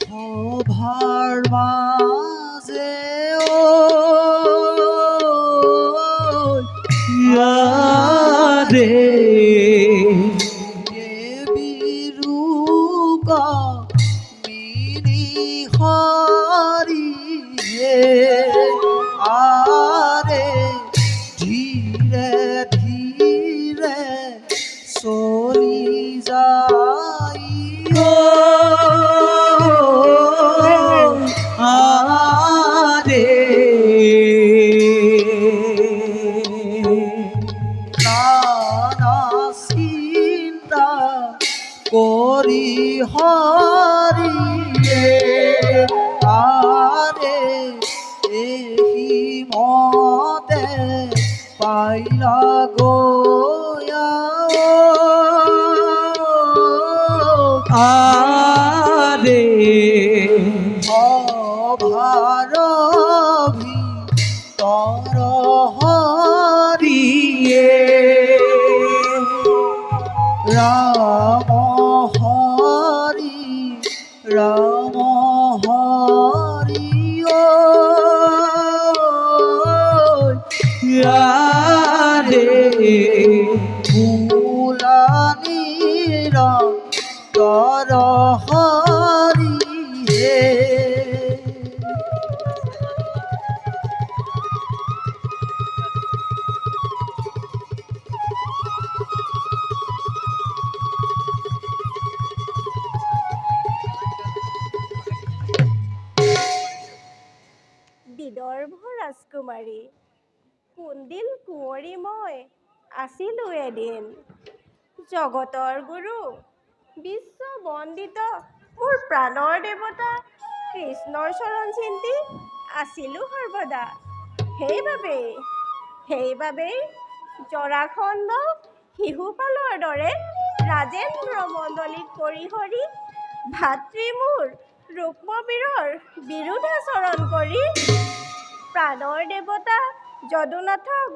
সভাৰ মাজে ইয়াৰে বিৰূপ মিনি হৰিয়ে আৰে ধীৰে ধীৰে চলি যায় আৰে নানা চিন্তা কৰি হৰিয়ে আৰে এই মতে পাইলা গয়া আৰে অভাৰভি তৰ হৰিয়ে ৰাম হৰি ৰাম হৰি ইয়াৰে ফুলানীৰ তৰ হৰিয়ে বিদৰ্ভ ৰাজকুমাৰী কুন্দিল কুঁৱৰী মই আছিলোঁ এদিন জগতৰ গুৰু বিশ্ব বন্দিত মোৰ প্ৰাণৰ দেৱতা কৃষ্ণৰ চৰণ চিন্তি আছিলোঁ সৰ্বদা সেইবাবেই জৰাখণ্ড শিশুপালৰ দৰে ৰাজেন্দ্ৰ মণ্ডলীক পৰিহৰি ভাতৃ মোৰ ৰুক্মবীৰৰ বিৰুদ্ধাচৰণ কৰি প্ৰাণৰ দেৱতা যদুনাথক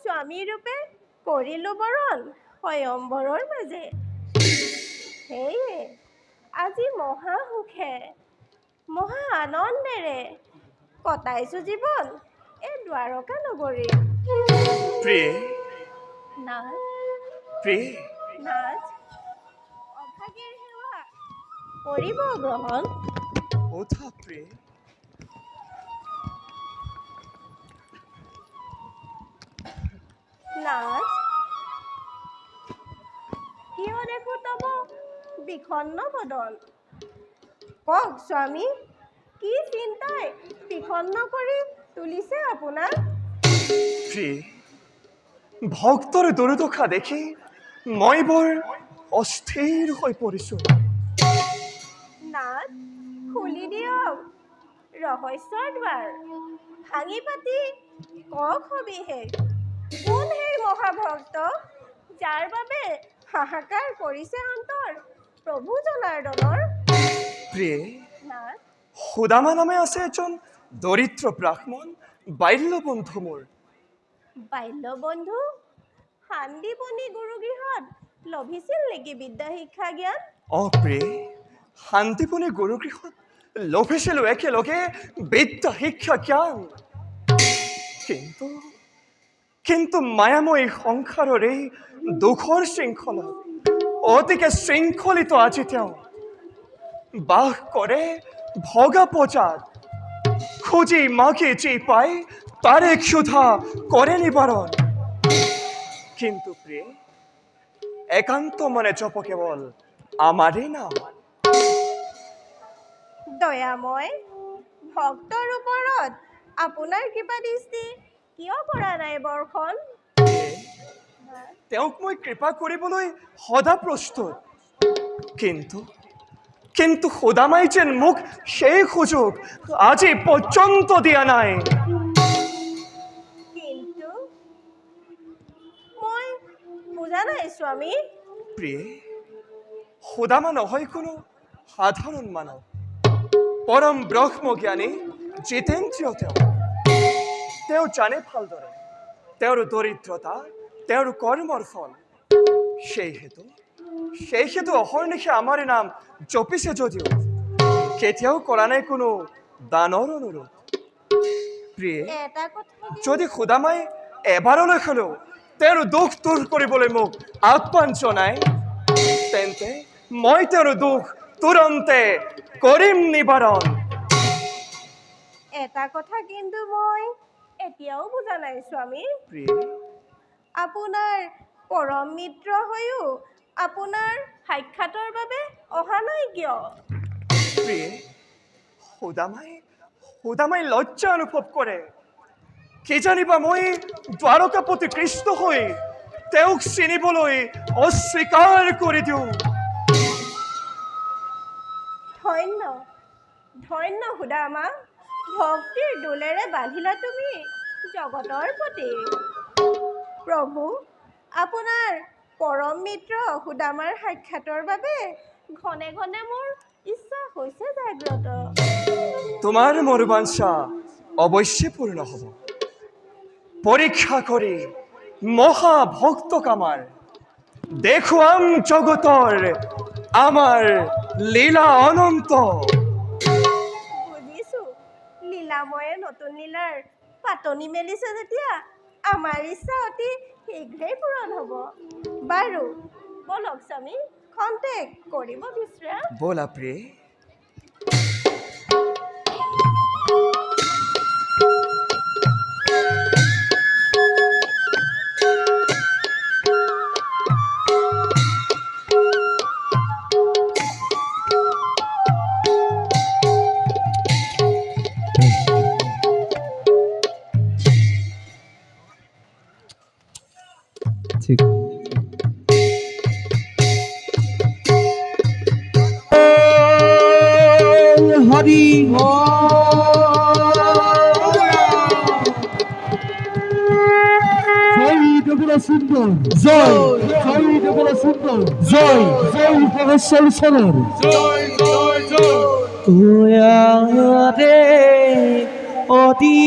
স্বামীৰূপে কৰিলোঁ বৰণ স্বয়ম্বৰৰ মাজে সেয়ে আজি মহা সুখে মহা আনন্দেৰে কটাইছোঁ জীৱন এই দ্বাৰকা নগৰী নাথ অভাগীৰ সেৱা কৰিব গ্ৰহণ নাথ কিয় দেখোঁ তব বিষণ্ণ বদন কওক স্বামী কি চিন্তাই বিষণ্ণ কৰি তুলিছে আপোনাক ভক্তৰ দুৰ্দশা দেখি মই বৰ অস্থিৰ হৈ পৰিছোঁ নাথ খুলি দিয়ক ৰহস্যৰ দ্বাৰ ভাঙি পাতি কওক সবিশেষ কোন সেই মহাভক্ত যাৰ বাবে হাহাকাৰ কৰিছে অন্তৰ প্ৰভু জনাৰ্দনৰ নাথ সুদামা নামে আছে এজন দৰিদ্ৰ ব্ৰাহ্মণ বাল্যবন্ধু মোৰ বাল্যবন্ধু শান্তিপনী গুৰুগৃহত লভিছিল নেকি বিদ্যা শিক্ষা জ্ঞান শান্তিপনী গুৰুগৃহত লভিছিলোঁ একেলগে বিদ্যা শিক্ষা জ্ঞান কিন্তু মায়াময়ী সংসাৰৰ এই দুখৰ শৃংখলা অতিকে শৃংখলিত আজি তেওঁ বাস কৰে ভগা পজাত খুঁজি মাকে যে পায় তাৰে ক্ষুধা কৰে নিবাৰণ কিন্তু একান্ত মনে জপ কেৱল আমাৰেই নাম দয়াময় ভক্তৰ ওপৰত আপোনাৰ কৃপা দৃষ্টি কিয় কৰা নাই বৰ্ষণ তেওঁক মই কৃপা কৰিবলৈ সদা প্ৰস্তুত কিন্তু সুদামাই যেন মোক সেই সুযোগ আজি পৰ্যন্ত দিয়া নাই কিন্তু মই বুজা নাই স্বামী সুদামা নহয় কোনো সাধাৰণ মানৱ পৰম ব্ৰহ্মজ্ঞানী জিতেন্দ্ৰিয় তেওঁ জানে ভালদৰে তেওঁৰ দৰিদ্ৰতা তেওঁৰ কৰ্মৰ ফল সেই হেতু অহৰ্নিশে আমাৰে নাম জপিছে যদিও কেতিয়াও কৰা নাই কোনো দানৰ অনুৰোধ। প্ৰিয়ে, এটা কথা যদি সুদামাই এবাৰলৈ হ'লেও তেওঁৰ দুখ দূৰ কৰিবলৈ মোক আহ্বান জনায়, তেন্তে মই তেওঁৰ দুখ তুৰন্তে কৰিম নিবাৰণ। এটা কথা কিন্তু মই এতিয়াও বুজা নাই স্বামী। প্ৰিয়ে, আপোনাৰ পৰম মিত্ৰ হৈও আপোনাৰ সাক্ষাতৰ বাবে অহা নাই কিয়? প্ৰিয়ে, সুদামাই লজ্জা অনুভৱ কৰে। কি জানিবা মই দ্বাৰকাপতি কৃষ্ণ হৈ তেওঁক চিনিবলৈ অস্বীকাৰ কৰি দিওঁ। ধন্য ধন্য সুদামা, ভক্তিৰ দোলেৰে বান্ধিলা তুমি জগতৰ প্ৰতি। প্ৰভু, আপোনাৰ পৰম মিত্ৰ সুদামাৰ সাক্ষাতৰ বাবে ঘনে ঘনে মোৰ ইচ্ছা হৈছে জাগ্ৰত। তোমাৰ মনোবাঞ্ছা অৱশ্যে পূৰ্ণ হ'ব। পৰীক্ষা কৰি মহাভক্তক আমাৰ দেখুৱাম জগতৰ আমাৰ লীলা অনন্ত। বুজিছো, লীলাময়ে নতুন লীলাৰ পাতনি মেলিছে যেতিয়া আমাৰ ইচ্ছা অতি শীঘ্ৰেই পূৰণ হ'ব। বাৰু বলক স্বামী, খন্তেক কৰিব বিশ্ৰাম। ব'লা প্ৰিয়ে। ঠিক হরি সুন্দর জয় সুন্দর জয় জয় ভগেশ্বর সরর রে অদিতি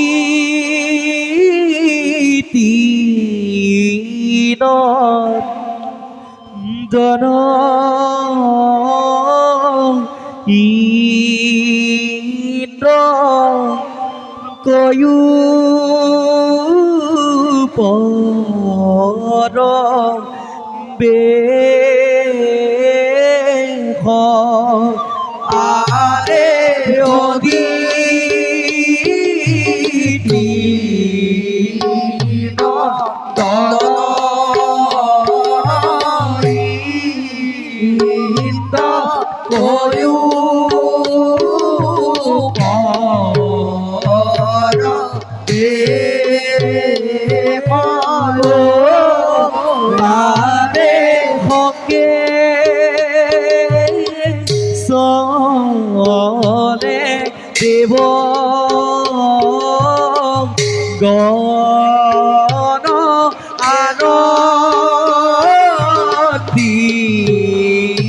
জন ইন্দ্র কয়ু পর বেহ আরে অদিতি দেব গণ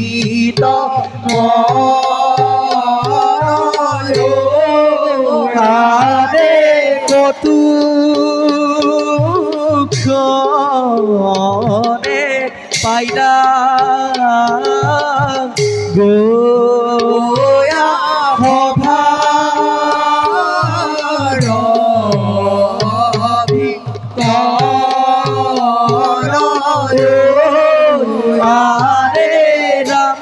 আনন্দিত মনে কতুক্ষণে পাইলা গোয়া সভার আরে রাম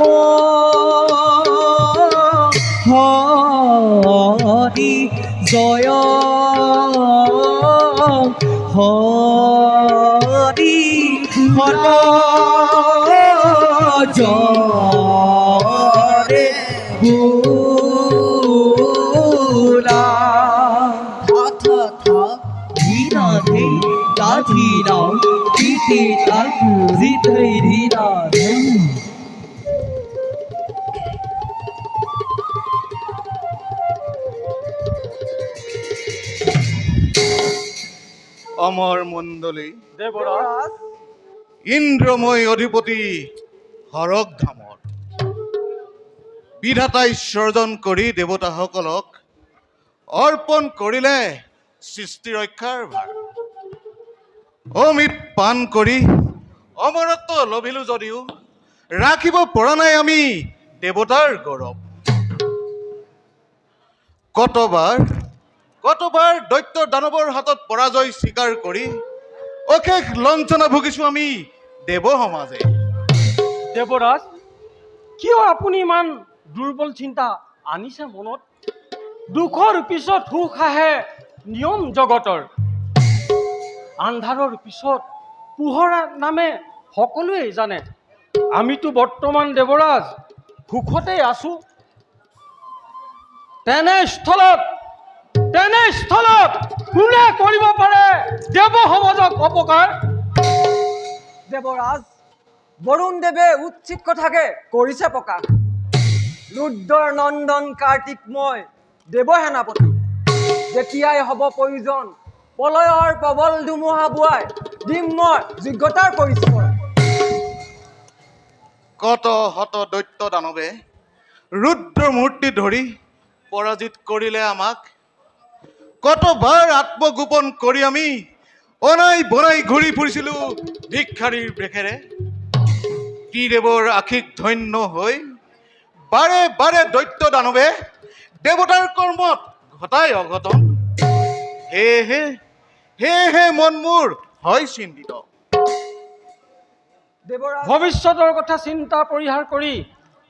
হরি জয় হরি হর জরে গুলা থা ধীরা ধী ধীরা তিতি তাকু জিতৈ ধীরা অমৰ মণ্ডলী দেৱৰাজ, ইন্দ্ৰময় অধিপতি হৰক ধামৰ বিধাতাই সৰ্জন কৰি দেৱতাসকলক অৰ্পণ কৰিলে সৃষ্টি ৰক্ষাৰ ভাৰ। অমৃত পান কৰি অমৰত্ব লভিলো যদিও ৰাখিব পৰা নাই আমি দেৱতাৰ গৌৰৱ। কতবাৰ দৈত্য দানৱৰ হাতত পৰাজয় স্বীকাৰ কৰি অশেষ লঞ্চনা ভুগিছো আমি দেৱ সমাজে। দেৱৰাজ, কিয় আপুনি ইমান দুৰ্বল চিন্তা আনিছে মনত? দুখৰ পিছত সুখ আহে নিয়ম জগতৰ। আন্ধাৰৰ পিছত পোহৰ নামে সকলোৱে জানে। আমিতো বৰ্তমান দেৱৰাজ সুখতেই আছো। তেনেস্থলত কোনে কৰিব পাৰে দেৱ সমাজক অপকাৰ? দেৱৰাজ, বৰুণ দেৱে উচিত কথাকে কৰিছে প্ৰকাশ। ৰুদ্ৰৰ নন্দন কাৰ্তিক মই দেৱ সেনাপতি। যেতিয়াই হ'ব প্ৰয়োজন প্ৰলয়ৰ প্ৰবল ধুমুহা বোৱাই দিম মই যোগ্যতাৰ পৰিচয়। কত হত দৈত্য দানৱে ৰুদ্ৰ মূৰ্তি ধৰি পৰাজিত কৰিলে আমাক। কতবাৰ আত্মগোপন কৰি আমি অনাই বনাই ঘূৰি ফুৰিছিলো ভিক্ষাৰীৰ বেশেৰে। ত্ৰিদেৱৰ আশীষ ধন্য হৈ বাৰে বাৰে দৈত্য দানৱে দেৱতাৰ কৰ্মত ঘটাই অঘটন। সেয়েহে মন মোৰ হয় চিন্তিত। দেৱৰাজ, ভৱিষ্যতৰ কথা চিন্তা পৰিহাৰ কৰি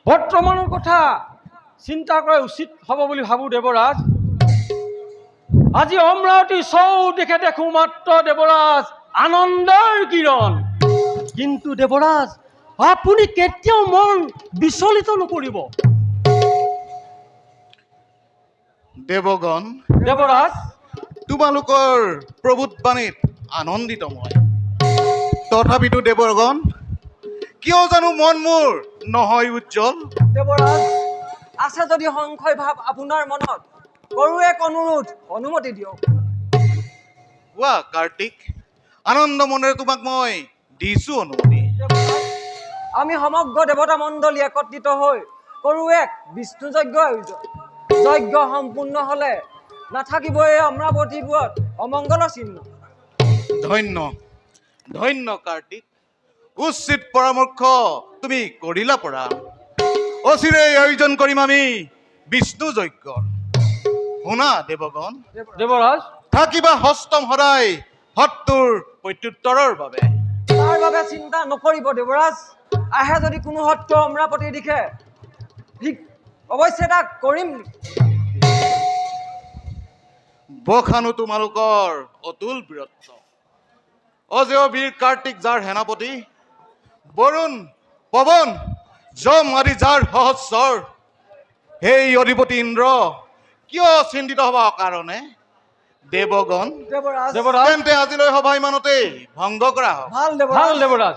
বৰ্তমানৰ কথা চিন্তা কৰা উচিত হ'ব বুলি ভাবোঁ দেৱৰাজ। আজি অমৰাৱতী চৌদিশে দেখোঁ মাত্ৰ দেৱৰাজ আনন্দৰ কিৰণ। কিন্তু দেৱৰাজ, আপুনি কেতিয়াও মন বিচলিত নকৰিব। দেৱৰাজ, তোমালোকৰ প্ৰবোধবাণীত আনন্দিত মই। তথাপিতো দেৱগণ, কিয় জানো মন মোৰ নহয় উজ্জ্বল। দেৱৰাজ, আছে যদি সংশয় ভাৱ আপোনাৰ মনত কৰো এক অনুৰোধ, অনুমতি দিয়ক। কোৱা কাৰ্তিক, আনন্দ মনেৰে তোমাক মই দিছো অনুমতি। দেৱৰাজ, আমি সমগ্ৰ দেৱতা মণ্ডলী একত্ৰিত হৈ কৰো এক বিষ্ণু যজ্ঞ আয়োজন। যজ্ঞ সম্পূৰ্ণ হলে নাথাকিবই অমৰাৱতীবোৰত অমংগলৰ চিহ্ন। ধন্য কাৰ্তিক, উচিত পৰামৰ্শ তুমি কৰিলা পৰা। অচিৰেই আয়োজন কৰিম আমি বিষ্ণু যজ্ঞ। শুনা দেৱগণ, দেৱৰাজ, থাকিবা হস্তম সদায় শত্ৰুৰ প্ৰত্যুত্তৰৰ বাবে। তাৰ বাবে চিন্তা নকৰিব দেৱৰাজ। আহে যদি কোনো শত্ৰু অমৰাপতিৰ দিশে ঠিক অৱশ্যে তাক কৰিম। বখানো তোমালোকৰ অতুল বীৰত্ব। অজেয় বীৰ কাৰ্তিক যাৰ সেনাপতি, বৰুণ পৱন যম আদি যাৰ সহস্ৰ, সেই অধিপতি ইন্দ্ৰ কিয় চিন্তিত হব কাৰণে? দেৱগণ, দেৱৰাজ, দেৱৰাজ, তেন্তে আজিলৈ সভা ইমানতেই ভংগ কৰা হওক। ভাল ভাল দেৱৰাজ।